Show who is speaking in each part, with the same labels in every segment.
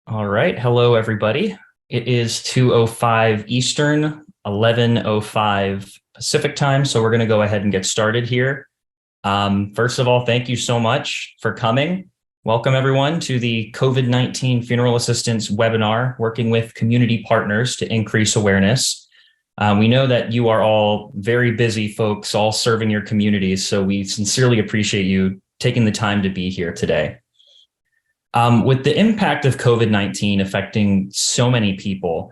Speaker 1: All right. Hello, everybody. It is 2:05 Eastern, 11:05 Pacific time. So we're going to go ahead and get started here. First of all, thank you so much for coming. Welcome, everyone, to the COVID-19 Funeral Assistance webinar, working with community partners to increase awareness. We know that you are all very busy folks, all serving your communities. So we sincerely appreciate you taking the time to be here today. With the impact of COVID-19 affecting so many people,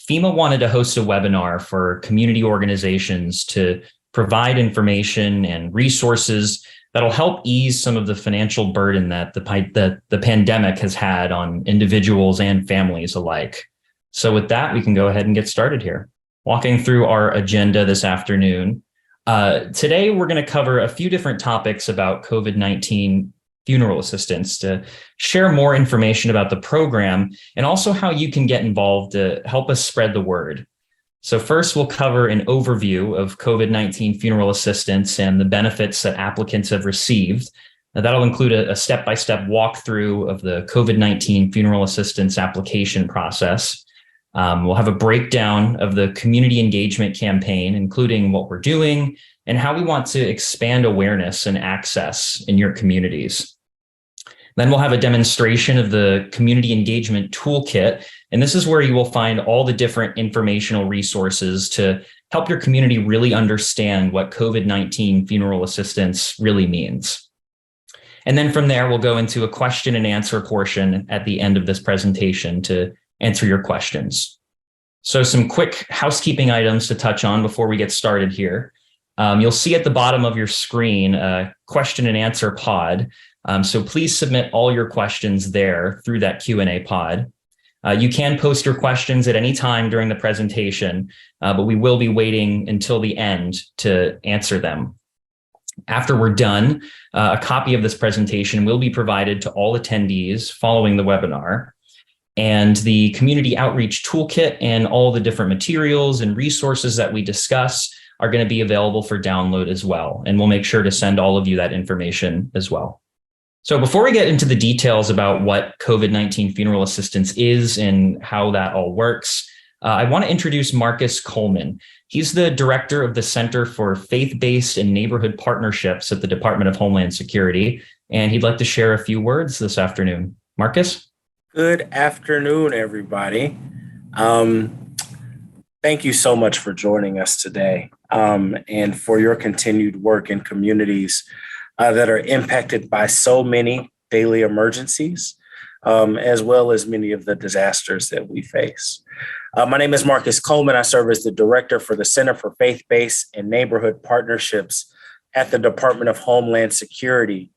Speaker 1: FEMA wanted to host a webinar for community organizations to provide information and resources that'll help ease some of the financial burden that the pandemic has had on individuals and families alike. So with that, we can go ahead and get started here. Walking through our agenda this afternoon. Today, we're going to cover a few different topics about COVID-19 funeral assistance to share more information about the program and also how you can get involved to help us spread the word. So first, we'll cover an overview of COVID-19 funeral assistance and the benefits that applicants have received. Now, that'll include a step-by-step walkthrough of the COVID-19 funeral assistance application process. We'll have a breakdown of the community engagement campaign, including what we're doing and how we want to expand awareness and access in your communities. Then we'll have a demonstration of the community engagement toolkit. And this is where you will find all the different informational resources to help your community really understand what COVID-19 funeral assistance really means. And then from there, we'll go into a question and answer portion at the end of this presentation to answer your questions. So some quick housekeeping items to touch on before we get started here. You'll see at the bottom of your screen a question and answer pod. So please submit all your questions there through that Q&A pod. You can post your questions at any time during the presentation, but we will be waiting until the end to answer them. After we're done, a copy of this presentation will be provided to all attendees following the webinar. And the community outreach toolkit and all the different materials and resources that we discuss are going to be available for download as well. And we'll make sure to send all of you that information as well. So before we get into the details about what COVID-19 funeral assistance is and how that all works, I want to introduce Marcus Coleman. He's the director of the Center for Faith-Based and Neighborhood Partnerships at the Department of Homeland Security, and he'd like to share a few words this afternoon. Marcus?
Speaker 2: Good afternoon, everybody. Thank you so much for joining us today and for your continued work in communities that are impacted by so many daily emergencies, as well as many of the disasters that we face. My name is Marcus Coleman. I serve as the director for the Center for Faith-Based and Neighborhood Partnerships at the Department of Homeland Security.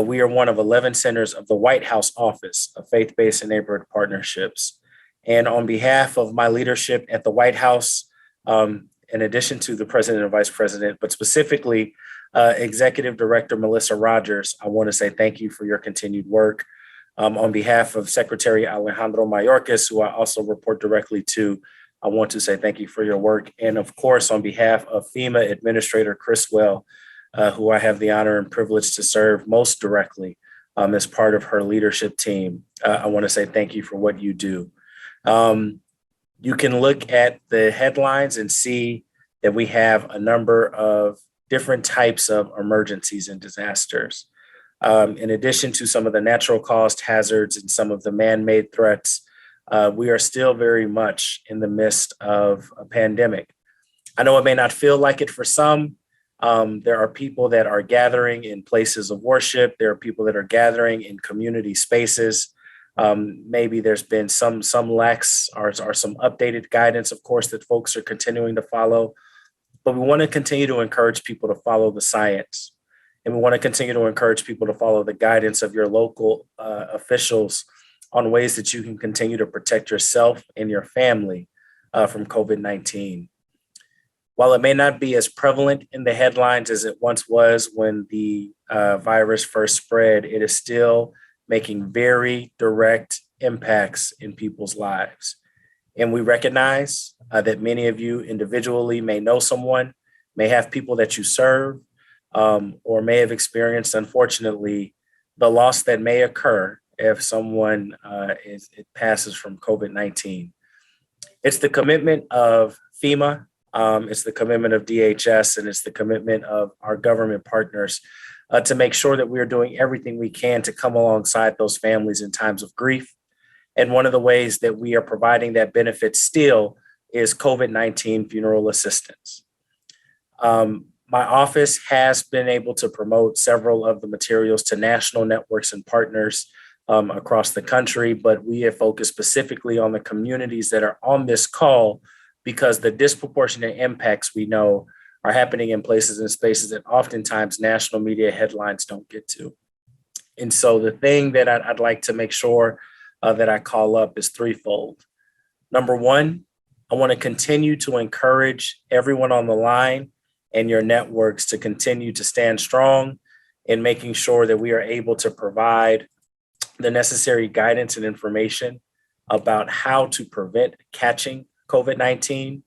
Speaker 2: We are one of 11 centers of the White House Office of Faith-Based and Neighborhood Partnerships. And on behalf of my leadership at the White House, in addition to the president and vice president, but specifically Executive Director Melissa Rogers, I want to say thank you for your continued work. On behalf of Secretary Alejandro Mayorkas, who I also report directly to, I want to say thank you for your work. And of course, on behalf of FEMA Administrator Chris Well, who I have the honor and privilege to serve most directly as part of her leadership team, I want to say thank you for what you do. You can look at the headlines and see that we have a number of different types of emergencies and disasters. In addition to some of the natural caused hazards and some of the man-made threats, we are still very much in the midst of a pandemic. I know it may not feel like it for some. There are people that are gathering in places of worship. There are people that are gathering in community spaces. Maybe there's been some lax or some updated guidance, of course, that folks are continuing to follow. But we want to continue to encourage people to follow the science. And we want to continue to encourage people to follow the guidance of your local officials on ways that you can continue to protect yourself and your family from COVID-19. While it may not be as prevalent in the headlines as it once was when the virus first spread, it is still making very direct impacts in people's lives. And we recognize that many of you individually may know someone, may have people that you serve, or may have experienced, unfortunately, the loss that may occur if someone it passes from COVID-19. It's the commitment of FEMA, it's the commitment of DHS, and it's the commitment of our government partners to make sure that we are doing everything we can to come alongside those families in times of grief. And one of the ways that we are providing that benefit still is COVID-19 funeral assistance. My office has been able to promote several of the materials to national networks and partners across the country, but we have focused specifically on the communities that are on this call because the disproportionate impacts we know are happening in places and spaces that oftentimes national media headlines don't get to. And so the thing that I'd like to make sure that I call up is threefold. Number one, I want to continue to encourage everyone on the line and your networks to continue to stand strong in making sure that we are able to provide the necessary guidance and information about how to prevent catching COVID-19.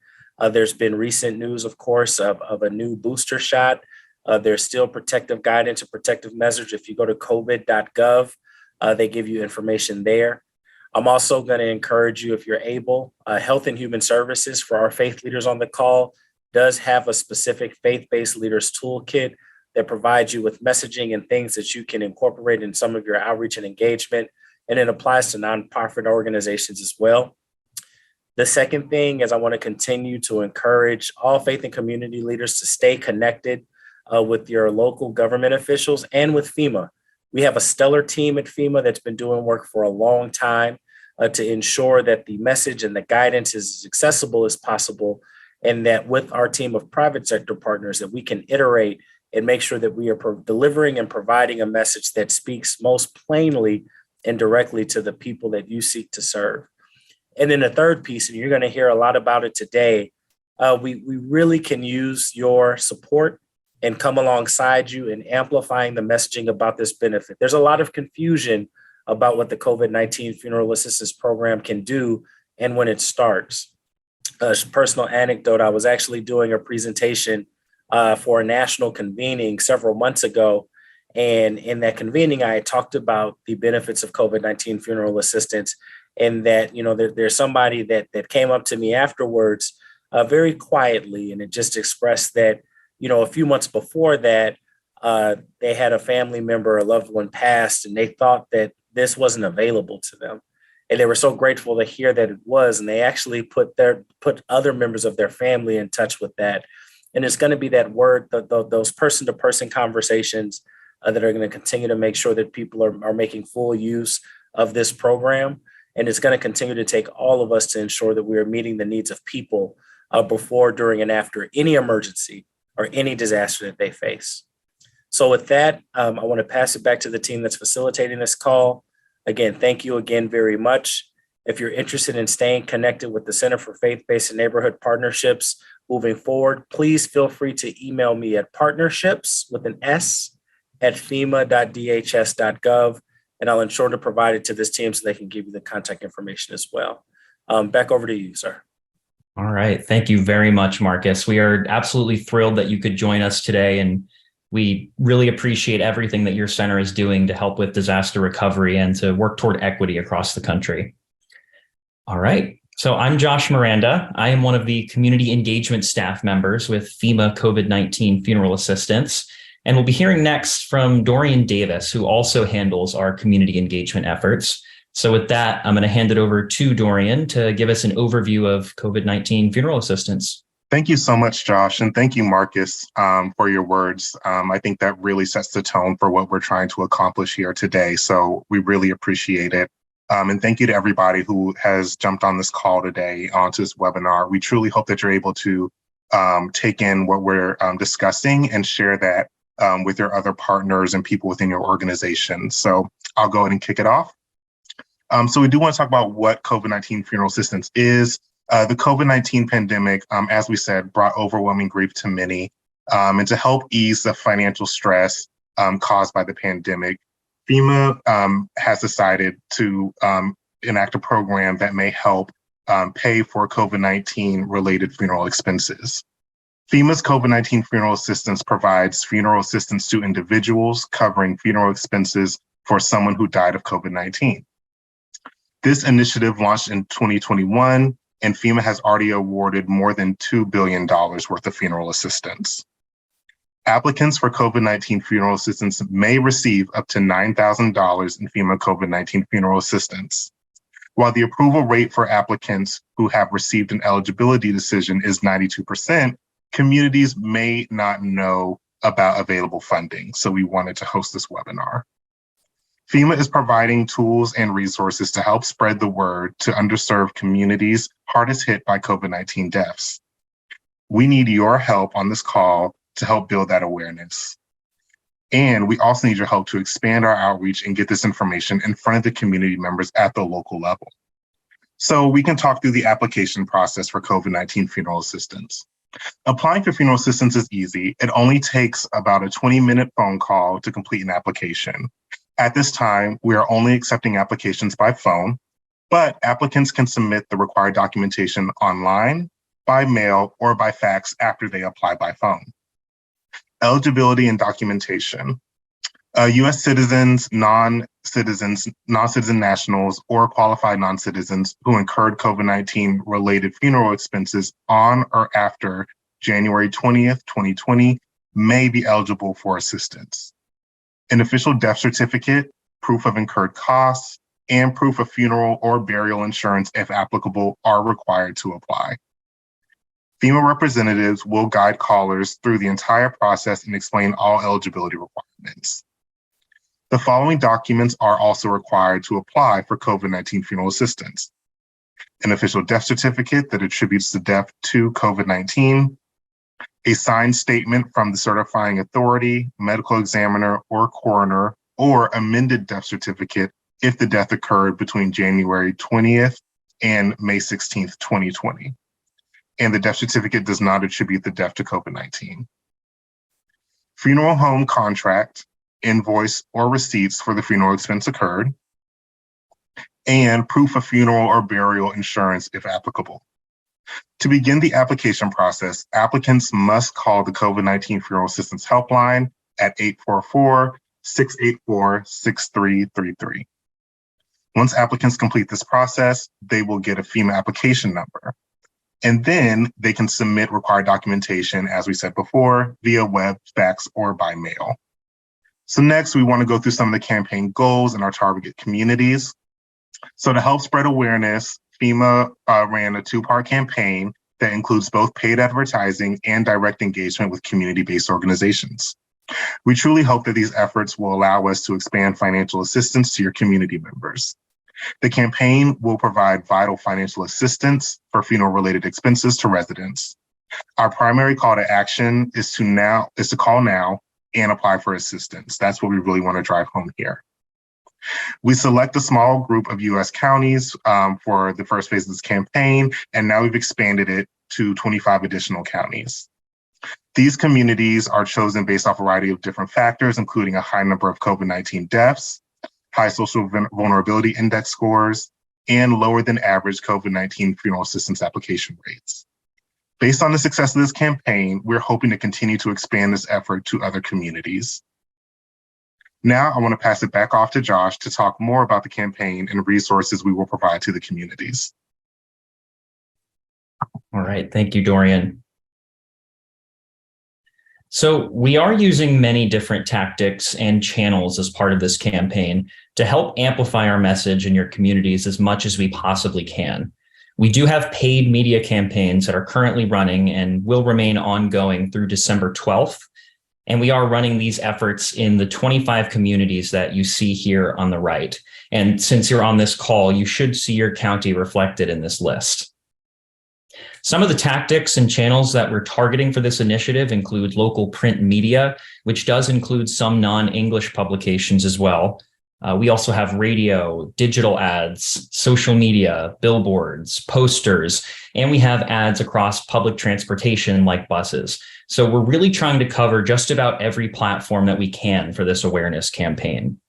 Speaker 2: There's been recent news, of course, of a new booster shot. There's still protective guidance and protective measures. If you go to covid.gov, they give you information there. I'm also going to encourage you, if you're able, Health and Human Services for our faith leaders on the call does have a specific faith-based leaders toolkit that provides you with messaging and things that you can incorporate in some of your outreach and engagement. And it applies to nonprofit organizations as well. The second thing is I want to continue to encourage all faith and community leaders to stay connected with your local government officials and with FEMA. We have a stellar team at FEMA that's been doing work for a long time to ensure that the message and the guidance is as accessible as possible, and that with our team of private sector partners that we can iterate and make sure that we are delivering and providing a message that speaks most plainly and directly to the people that you seek to serve. And then the third piece, and you're going to hear a lot about it today, we really can use your support and come alongside you in amplifying the messaging about this benefit. There's a lot of confusion about what the COVID-19 funeral assistance program can do and when it starts. A personal anecdote, I was actually doing a presentation for a national convening several months ago. And in that convening, I had talked about the benefits of COVID-19 funeral assistance, and that, there's somebody that came up to me afterwards very quietly, and it just expressed that, a few months before that, they had a family member, a loved one passed, and they thought that this wasn't available to them. And they were so grateful to hear that it was, and they actually put other members of their family in touch with that. And it's going to be that word, those person-to-person conversations that are going to continue to make sure that people are making full use of this program. And it's going to continue to take all of us to ensure that we are meeting the needs of people before, during, and after any emergency or any disaster that they face. So with that, I want to pass it back to the team that's facilitating this call. Again, thank you again very much. If you're interested in staying connected with the Center for Faith-Based and Neighborhood Partnerships moving forward, please feel free to email me at partnerships with an S at fema.dhs.gov, and I'll ensure to provide it to this team so they can give you the contact information as well. Back over to you, sir.
Speaker 1: All right. Thank you very much, Marcus. We are absolutely thrilled that you could join us today, and we really appreciate everything that your center is doing to help with disaster recovery and to work toward equity across the country. All right. So I'm Josh Miranda. I am one of the community engagement staff members with FEMA COVID-19 Funeral Assistance. And we'll be hearing next from Dorian Davis, who also handles our community engagement efforts. So with that, I'm going to hand it over to Dorian to give us an overview of COVID-19 funeral assistance.
Speaker 3: Thank you so much, Josh. And thank you, Marcus, for your words. I think that really sets the tone for what we're trying to accomplish here today. So we really appreciate it. And thank you to everybody who has jumped on this call today onto this webinar. We truly hope that you're able to take in what we're discussing and share that with your other partners and people within your organization. So I'll go ahead and kick it off. So we do want to talk about what COVID-19 funeral assistance is. The COVID-19 pandemic, as we said, brought overwhelming grief to many. And to help ease the financial stress caused by the pandemic, FEMA has decided to enact a program that may help pay for COVID-19 related funeral expenses. FEMA's COVID-19 funeral assistance provides funeral assistance to individuals, covering funeral expenses for someone who died of COVID-19. This initiative launched in 2021, and FEMA has already awarded more than $2 billion worth of funeral assistance. Applicants for COVID-19 funeral assistance may receive up to $9,000 in FEMA COVID-19 funeral assistance. While the approval rate for applicants who have received an eligibility decision is 92%, communities may not know about available funding, so we wanted to host this webinar. FEMA is providing tools and resources to help spread the word to underserved communities hardest hit by COVID-19 deaths. We need your help on this call to help build that awareness. And we also need your help to expand our outreach and get this information in front of the community members at the local level. So we can talk through the application process for COVID-19 funeral assistance. Applying for funeral assistance is easy. It only takes about a 20-minute phone call to complete an application. At this time, we are only accepting applications by phone, but applicants can submit the required documentation online, by mail, or by fax after they apply by phone. Eligibility and documentation. U.S. citizens, non-citizen nationals, or qualified non-citizens who incurred COVID-19 related funeral expenses on or after January 20th, 2020 may be eligible for assistance. An official death certificate, proof of incurred costs, and proof of funeral or burial insurance, if applicable, are required to apply. FEMA representatives will guide callers through the entire process and explain all eligibility requirements. The following documents are also required to apply for COVID-19 funeral assistance: an official death certificate that attributes the death to COVID-19, a signed statement from the certifying authority, medical examiner, or coroner, or amended death certificate if the death occurred between January 20th and May 16th, 2020. And the death certificate does not attribute the death to COVID-19. Funeral home contract, invoice, or receipts for the funeral expense occurred, and proof of funeral or burial insurance if applicable. To begin the application process, applicants must call the COVID-19 Funeral Assistance Helpline at 844-684-6333. Once applicants complete this process, they will get a FEMA application number. And then they can submit required documentation, as we said before, via web, fax, or by mail. So next, we want to go through some of the campaign goals in our target communities. So to help spread awareness, FEMA ran a two-part campaign that includes both paid advertising and direct engagement with community-based organizations. We truly hope that these efforts will allow us to expand financial assistance to your community members. The campaign will provide vital financial assistance for funeral-related expenses to residents. Our primary call to action is to call now and apply for assistance. That's what we really want to drive home here. We select a small group of U.S. counties for the first phase of this campaign, and now we've expanded it to 25 additional counties. These communities are chosen based off a variety of different factors, including a high number of COVID-19 deaths, high social vulnerability index scores, and lower than average COVID-19 funeral assistance application rates. Based on the success of this campaign, we're hoping to continue to expand this effort to other communities. Now I want to pass it back off to Josh to talk more about the campaign and resources we will provide to the communities.
Speaker 1: All right, thank you, Dorian. So we are using many different tactics and channels as part of this campaign to help amplify our message in your communities as much as we possibly can. We do have paid media campaigns that are currently running and will remain ongoing through December 12th. And we are running these efforts in the 25 communities that you see here on the right. And since you're on this call, you should see your county reflected in this list. Some of the tactics and channels that we're targeting for this initiative include local print media, which does include some non-English publications as well. We also have radio, digital ads, social media, billboards, posters, and we have ads across public transportation like buses. So we're really trying to cover just about every platform that we can for this awareness campaign.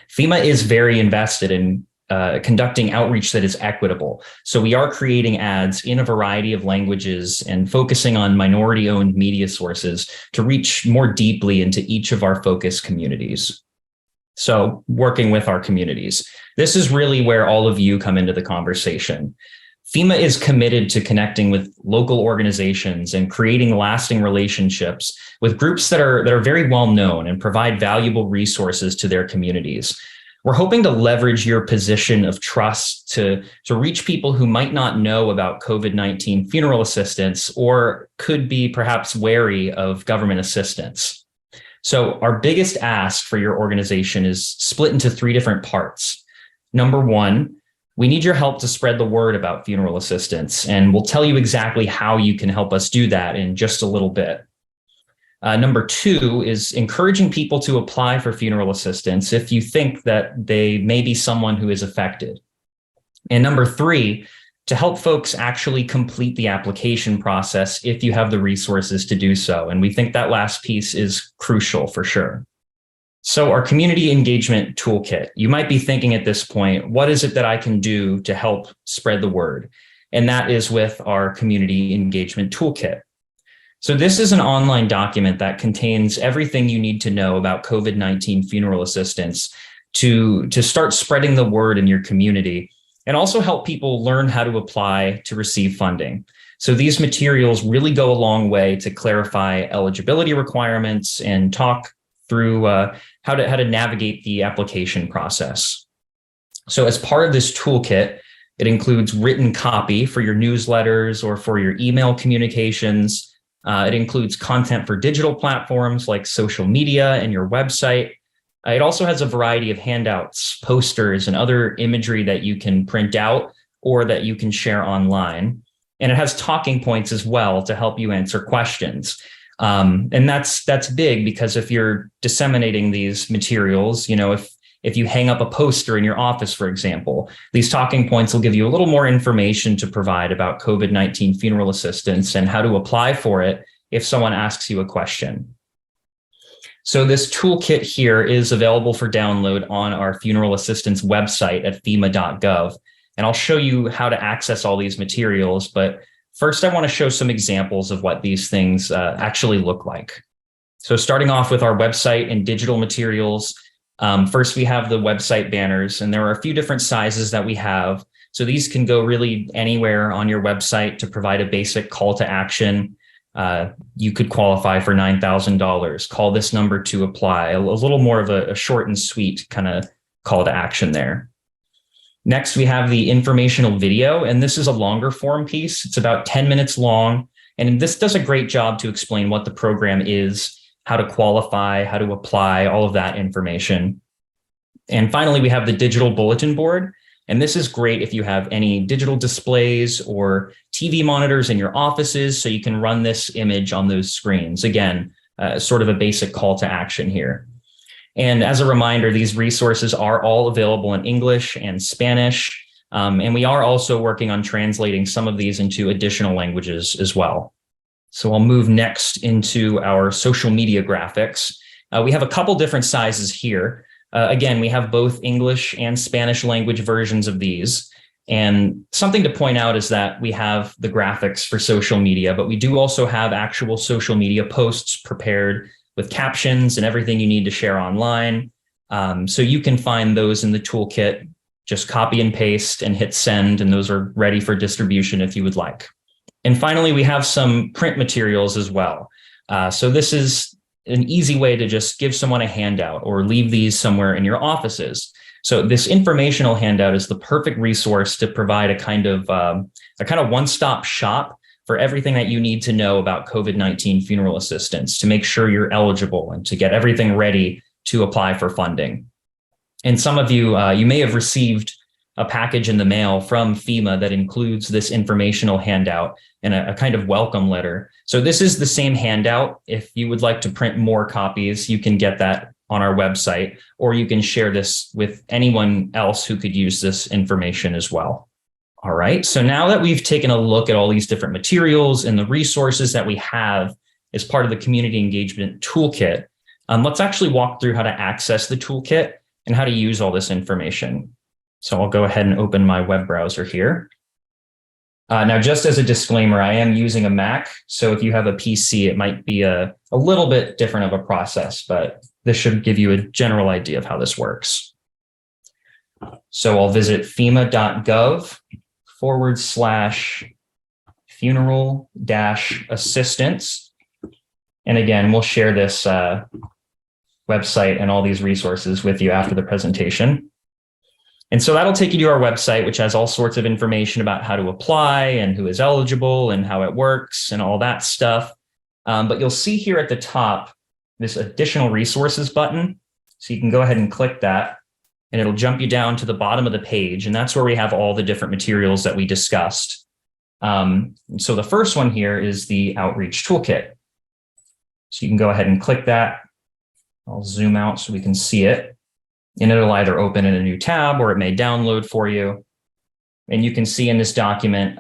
Speaker 1: FEMA is very invested in conducting outreach that is equitable. So we are creating ads in a variety of languages and focusing on minority-owned media sources to reach more deeply into each of our focus communities. So working with our communities. This is really where all of you come into the conversation. FEMA is committed to connecting with local organizations and creating lasting relationships with groups that are very well known and provide valuable resources to their communities. We're hoping to leverage your position of trust to reach people who might not know about COVID-19 funeral assistance or could be perhaps wary of government assistance. So our biggest ask for your organization is split into 3 different parts. Number 1, we need your help to spread the word about funeral assistance, and we'll tell you exactly how you can help us do that in just a little bit. Number 2 is encouraging people to apply for funeral assistance if you think that they may be someone who is affected. And number 3, to help folks actually complete the application process if you have the resources to do so. And we think that last piece is crucial for sure. So our community engagement toolkit, you might be thinking at this point, what is it that I can do to help spread the word? And that is with our community engagement toolkit. So this is an online document that contains everything you need to know about COVID-19 funeral assistance to start spreading the word in your community and also help people learn how to apply to receive funding. So these materials really go a long way to clarify eligibility requirements and talk through how to navigate the application process. So as part of this toolkit, it includes written copy for your newsletters or for your email communications. It includes content for digital platforms like social media and your website. It also has a variety of handouts, posters, and other imagery that you can print out or that you can share online. And it has talking points as well to help you answer questions. And that's big because if you're disseminating these materials, if you hang up a poster in your office, for example, these talking points will give you a little more information to provide about COVID-19 funeral assistance and how to apply for it if someone asks you a question. So this toolkit here is available for download on our funeral assistance website at FEMA.gov. And I'll show you how to access all these materials. But first, I want to show some examples of what these things actually look like. So starting off with our website and digital materials, first we have the website banners, and there are a few different sizes that we have. So these can go really anywhere on your website to provide a basic call to action. You could qualify for $9,000. Call this number to apply. A little more of a short and sweet kind of call to action there. Next, we have the informational video, and this is a longer form piece. It's about 10 minutes long, and this does a great job to explain what the program is, how to qualify, how to apply, all of that information. And finally, we have the digital bulletin board. And this is great if you have any digital displays or TV monitors in your offices, so you can run this image on those screens. Again, sort of a basic call to action here. And as a reminder, these resources are all available in English and Spanish. And we are also working on translating some of these into additional languages as well. So I'll move next into our social media graphics. We have a couple different sizes here. Again, we have both English and Spanish language versions of these. And something to point out is that we have the graphics for social media, but we do also have actual social media posts prepared with captions and everything you need to share online. So you can find those in the toolkit, just copy and paste and hit send, and those are ready for distribution if you would like. And finally, we have some print materials as well. So this is an easy way to just give someone a handout or leave these somewhere in your offices. So this informational handout is the perfect resource to provide a kind of one-stop shop for everything that you need to know about COVID-19 funeral assistance to make sure you're eligible and to get everything ready to apply for funding. And some of you, you may have received a package in the mail from FEMA that includes this informational handout and a kind of welcome letter. So this is the same handout. If you would like to print more copies, you can get that on our website, or you can share this with anyone else who could use this information as well. All right, so now that we've taken a look at all these different materials and the resources that we have as part of the community engagement toolkit, let's actually walk through how to access the toolkit and how to use all this information. So I'll go ahead and open my web browser here. Now, just as a disclaimer, I am using a Mac. So if you have a PC, it might be a little bit different of a process, but this should give you a general idea of how this works. So I'll visit FEMA.gov/funeral-assistance. And again, we'll share this website and all these resources with you after the presentation. And so that'll take you to our website, which has all sorts of information about how to apply and who is eligible and how it works and all that stuff. But you'll see here at the top, this additional resources button. So you can go ahead and click that and it'll jump you down to the bottom of the page. And that's where we have all the different materials that we discussed. So the first one here is the outreach toolkit. So you can go ahead and click that. I'll zoom out so we can see it. And it'll either open in a new tab or it may download for you. And you can see in this document,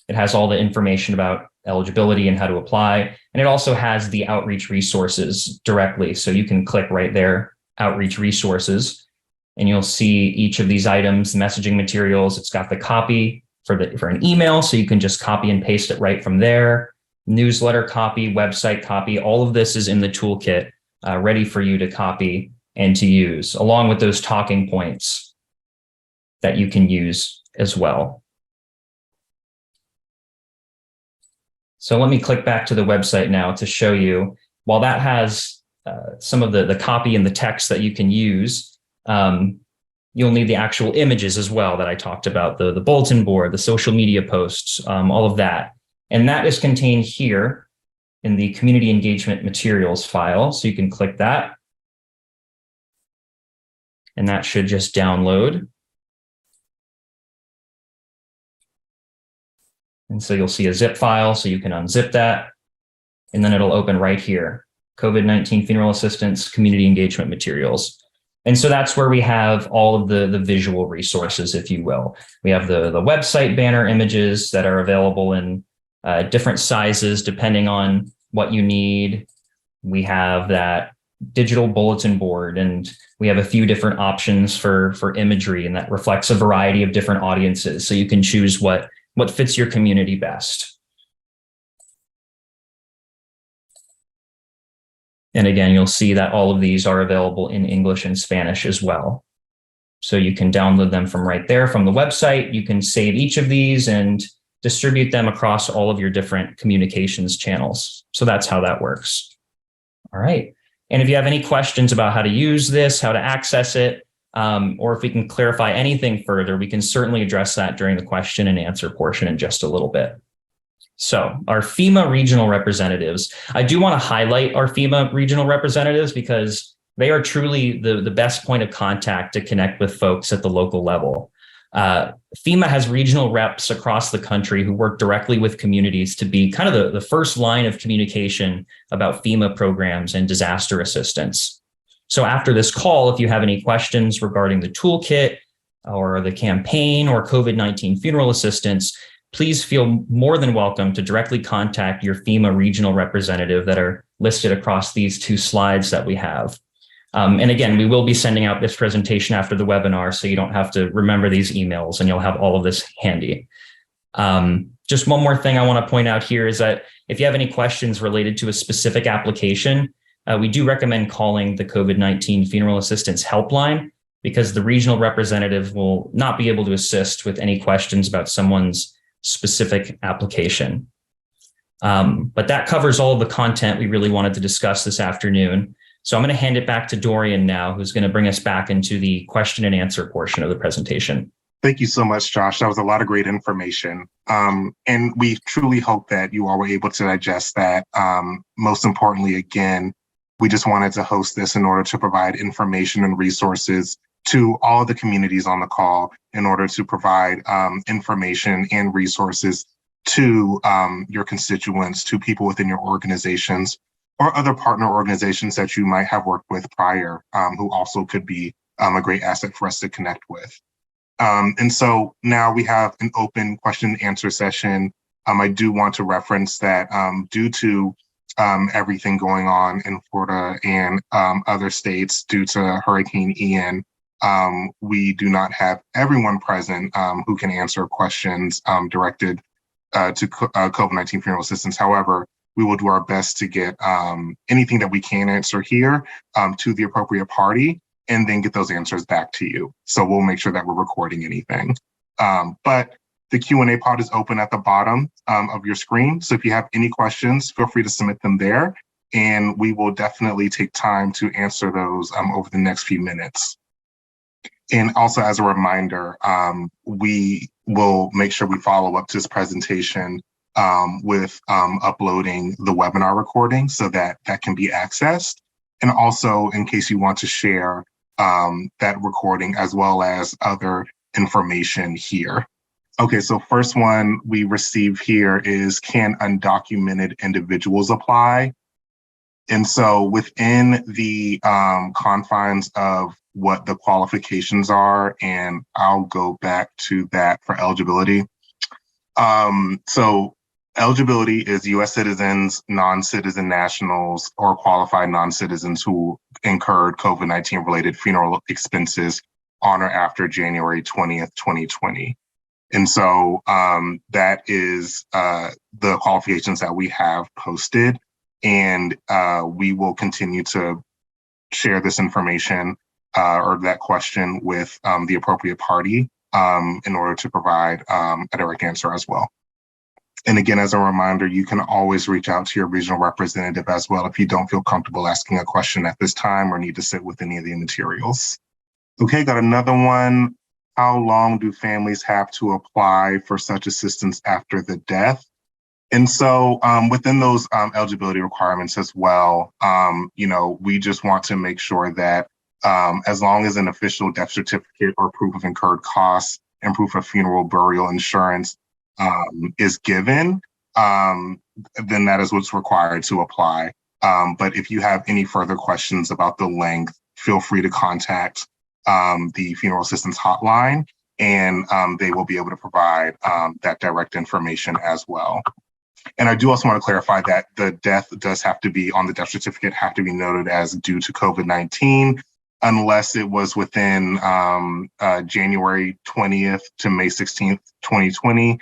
Speaker 1: it has all the information about eligibility and how to apply. And it also has the outreach resources directly. So you can click right there, outreach resources, and you'll see each of these items, messaging materials. It's got the copy for an email. So you can just copy and paste it right from there. Newsletter copy, website copy, all of this is in the toolkit, ready for you to copy and to use, along with those talking points that you can use as well. So let me click back to the website now to show you, while that has some of the copy and the text that you can use, you'll need the actual images as well that I talked about, the bulletin board, the social media posts, all of that. And that is contained here in the community engagement materials file. So you can click that. And that should just download. And so you'll see a zip file, so you can unzip that. And then it'll open right here, COVID-19 funeral assistance, community engagement materials. And so that's where we have all of the visual resources, if you will. We have the website banner images that are available in different sizes, depending on what you need. We have that digital bulletin board, and we have a few different options for imagery, and that reflects a variety of different audiences. So you can choose what fits your community best. And again, you'll see that all of these are available in English and Spanish as well. So you can download them from right there from the website. You can save each of these and distribute them across all of your different communications channels. So that's how that works. All right. And if you have any questions about how to use this, how to access it, or if we can clarify anything further, we can certainly address that during the question and answer portion in just a little bit. So our FEMA regional representatives, I do want to highlight our FEMA regional representatives because they are truly the best point of contact to connect with folks at the local level. FEMA has regional reps across the country who work directly with communities to be kind of the first line of communication about FEMA programs and disaster assistance. So after this call, if you have any questions regarding the toolkit or the campaign or COVID-19 funeral assistance, please feel more than welcome to directly contact your FEMA regional representative that are listed across these two slides that we have. And again, we will be sending out this presentation after the webinar, so you don't have to remember these emails and you'll have all of this handy. Just one more thing I want to point out here is that if you have any questions related to a specific application, we do recommend calling the COVID-19 funeral assistance helpline, because the regional representative will not be able to assist with any questions about someone's specific application. But that covers all of the content we really wanted to discuss this afternoon. So I'm going to hand it back to Dorian now, who's going to bring us back into the question and answer portion of the presentation.
Speaker 3: Thank you so much, Josh. That was a lot of great information. And we truly hope that you all were able to digest that. Most importantly, again, we just wanted to host this in order to provide information and resources to all the communities on the call in order to provide information and resources to your constituents, to people within your organizations, or other partner organizations that you might have worked with prior, who also could be a great asset for us to connect with. And so now we have an open question and answer session. I do want to reference that due to everything going on in Florida and other states due to Hurricane Ian, we do not have everyone present who can answer questions directed to COVID-19 funeral assistance. However, we will do our best to get anything that we can answer here to the appropriate party and then get those answers back to you. So we'll make sure that we're recording anything. But the Q&A pod is open at the bottom of your screen. So if you have any questions, feel free to submit them there. And we will definitely take time to answer those over the next few minutes. And also as a reminder, we will make sure we follow up to this presentation with uploading the webinar recording so that that can be accessed. And also in case you want to share that recording as well as other information here. Okay, so first one we receive here is, can undocumented individuals apply? And so within the confines of what the qualifications are, and I'll go back to that for eligibility. So eligibility is U.S. citizens, non-citizen nationals, or qualified non-citizens who incurred COVID-19 related funeral expenses on or after January 20th, 2020. And so that is the qualifications that we have posted. And we will continue to share this information or that question with the appropriate party in order to provide a direct answer as well. And again, as a reminder, you can always reach out to your regional representative as well if you don't feel comfortable asking a question at this time or need to sit with any of the materials. Okay, got another one. How long do families have to apply for such assistance after the death? And so within those eligibility requirements as well, we just want to make sure that as long as an official death certificate or proof of incurred costs and proof of funeral burial insurance is given, then that is what's required to apply. But if you have any further questions about the length, feel free to contact the funeral assistance hotline, and they will be able to provide that direct information as well. And I do also want to clarify that the death does have to be on the death certificate, have to be noted as due to COVID-19, unless it was within January 20th to May 16th, 2020.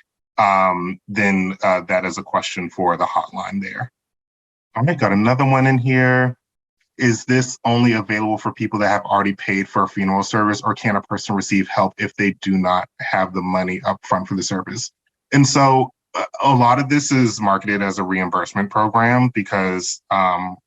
Speaker 3: Then that is a question for the hotline there. All right, got another one in here. Is this only available for people that have already paid for a funeral service, or can a person receive help if they do not have the money up front for the service? And so a lot of this is marketed as a reimbursement program because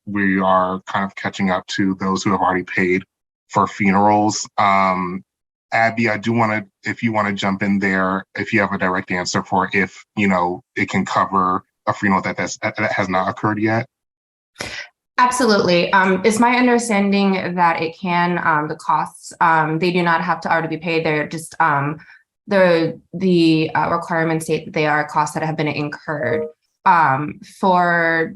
Speaker 3: we are kind of catching up to those who have already paid for funerals. Abby, I do want to, if you want to jump in there, if you have a direct answer for if, it can cover a funeral that has not occurred yet.
Speaker 4: Absolutely. It's my understanding that it can, the costs, they do not have to already be paid. They're just, the requirements state that they are costs that have been incurred. To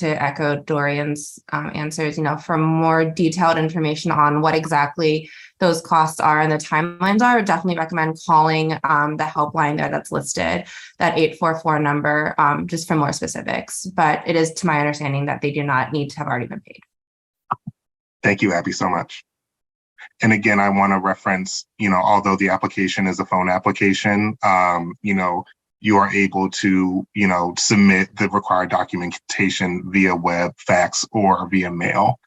Speaker 4: echo Dorian's answers, for more detailed information on what exactly those costs are and the timelines are, I would definitely recommend calling the helpline there that's listed, that 844 number, just for more specifics. But it is to my understanding that they do not need to have already been paid.
Speaker 3: Thank you, Abby, so much. And again, I want to reference, although the application is a phone application, you are able to, submit the required documentation via web, fax, or via mail.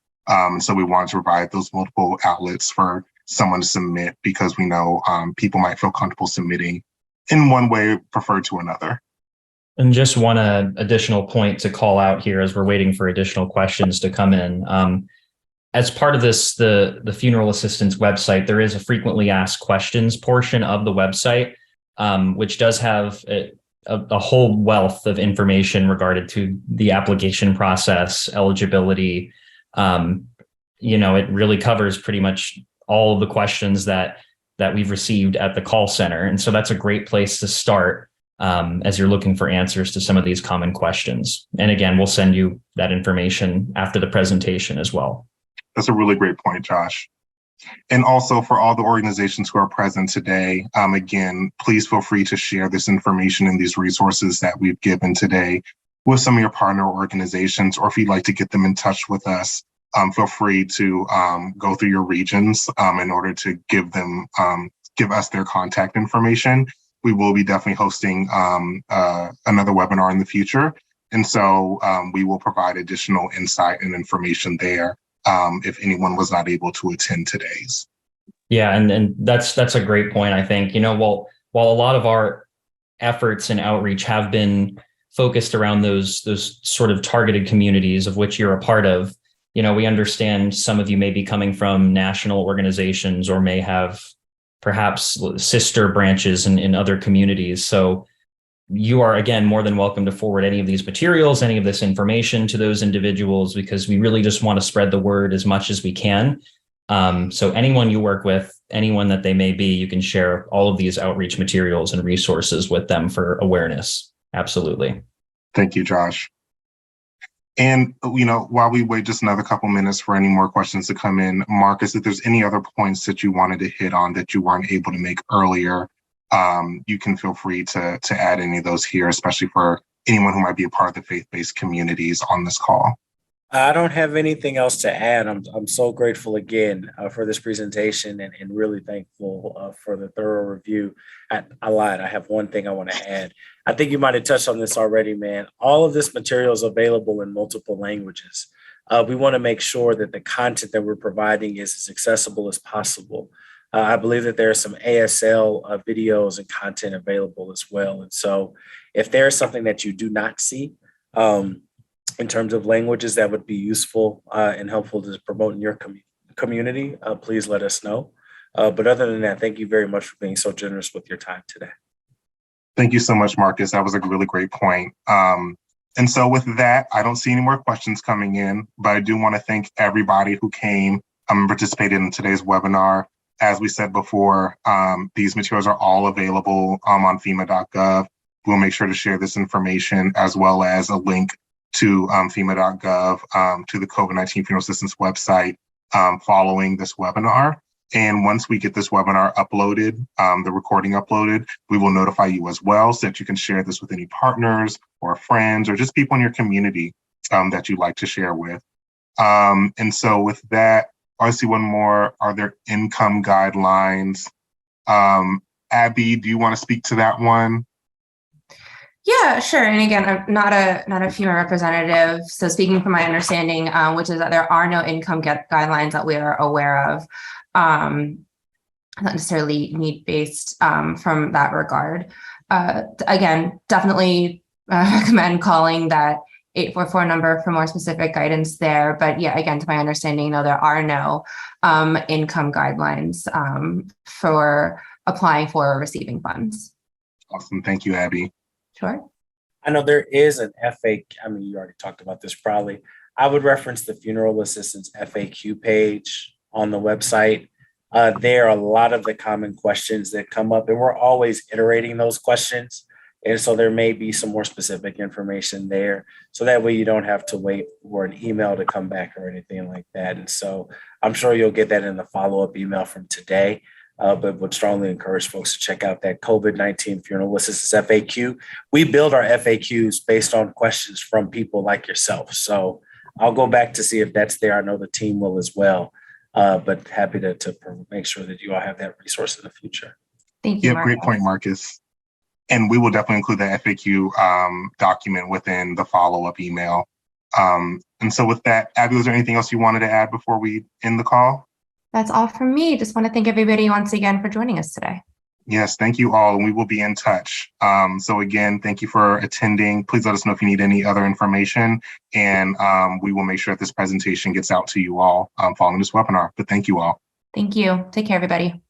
Speaker 3: So we want to provide those multiple outlets for someone to submit because we know people might feel comfortable submitting in one way preferred to another.
Speaker 1: And just one additional point to call out here as we're waiting for additional questions to come in. As part of this, the funeral assistance website, there is a frequently asked questions portion of the website, which does have a whole wealth of information regarding to the application process, eligibility. It really covers pretty much all of the questions that we've received at the call center. And so that's a great place to start as you're looking for answers to some of these common questions. And again, we'll send you that information after the presentation as well.
Speaker 3: That's a really great point, Josh. And also for all the organizations who are present today, again, please feel free to share this information and these resources that we've given today with some of your partner organizations, or if you'd like to get them in touch with us, feel free to go through your regions in order to give us their contact information. We will be definitely hosting another webinar in the future And so we will provide additional insight and information there if anyone was not able to attend today's.
Speaker 1: Yeah, and that's a great point. I think, while a lot of our efforts and outreach have been focused around those sort of targeted communities of which you're a part of, we understand some of you may be coming from national organizations or may have perhaps sister branches in other communities. So you are, again, more than welcome to forward any of these materials, any of this information to those individuals, because we really just want to spread the word as much as we can. So anyone you work with, anyone that they may be, you can share all of these outreach materials and resources with them for awareness. Absolutely.
Speaker 3: Thank you, Josh. And, while we wait just another couple minutes for any more questions to come in, Marcus, if there's any other points that you wanted to hit on that you weren't able to make earlier, you can feel free to add any of those here, especially for anyone who might be a part of the faith-based communities on this call.
Speaker 2: I don't have anything else to add. I'm so grateful again for this presentation and really thankful for the thorough review. I lied. I have one thing I want to add. I think you might have touched on this already, man. All of this material is available in multiple languages. We want to make sure that the content that we're providing is as accessible as possible. I believe that there are some ASL videos and content available as well. And so if there is something that you do not see, in terms of languages that would be useful and helpful to promote in your community, please let us know. But other than that, thank you very much for being so generous with your time today.
Speaker 3: Thank you so much, Marcus. That was a really great point. And so with that, I don't see any more questions coming in, but I do want to thank everybody who came and participated in today's webinar. As we said before, these materials are all available on FEMA.gov. We'll make sure to share this information as well as a link to FEMA.gov, to the COVID-19 Funeral Assistance website following this webinar. And once we get this webinar uploaded, the recording uploaded, we will notify you as well so that you can share this with any partners or friends or just people in your community that you'd like to share with. And so with that, I see one more. Are there income guidelines? Abby, do you want to speak to that one?
Speaker 4: Yeah, sure. And again, I'm not a FEMA representative. So speaking from my understanding, which is that there are no income guidelines that we are aware of, not necessarily need-based from that regard. Again, definitely recommend calling that 844 number for more specific guidance there. But yeah, again, to my understanding, no, there are no income guidelines for applying for or receiving funds.
Speaker 3: Awesome. Thank you, Abby.
Speaker 4: Sure.
Speaker 2: I know there is an FAQ. I mean, you already talked about this probably. I would reference the Funeral Assistance FAQ page on the website. There are a lot of the common questions that come up, and we're always iterating those questions. And so there may be some more specific information there. So that way you don't have to wait for an email to come back or anything like that. And so I'm sure you'll get that in the follow-up email from today. But would strongly encourage folks to check out that COVID-19 Funeral Assistance FAQ. We build our FAQs based on questions from people like yourself. So I'll go back to see if that's there. I know the team will as well, but happy to make sure that you all have that resource in the future.
Speaker 4: Thank you,
Speaker 3: Yeah, great point, Marcus. And we will definitely include the FAQ document within the follow-up email. And so with that, Abby, was there anything else you wanted to add before we end the call?
Speaker 4: That's all from me. Just want to thank everybody once again for joining us today.
Speaker 3: Yes, thank you all, and we will be in touch. So again, thank you for attending. Please let us know if you need any other information, and we will make sure that this presentation gets out to you all following this webinar. But thank you all.
Speaker 4: Thank you. Take care, everybody.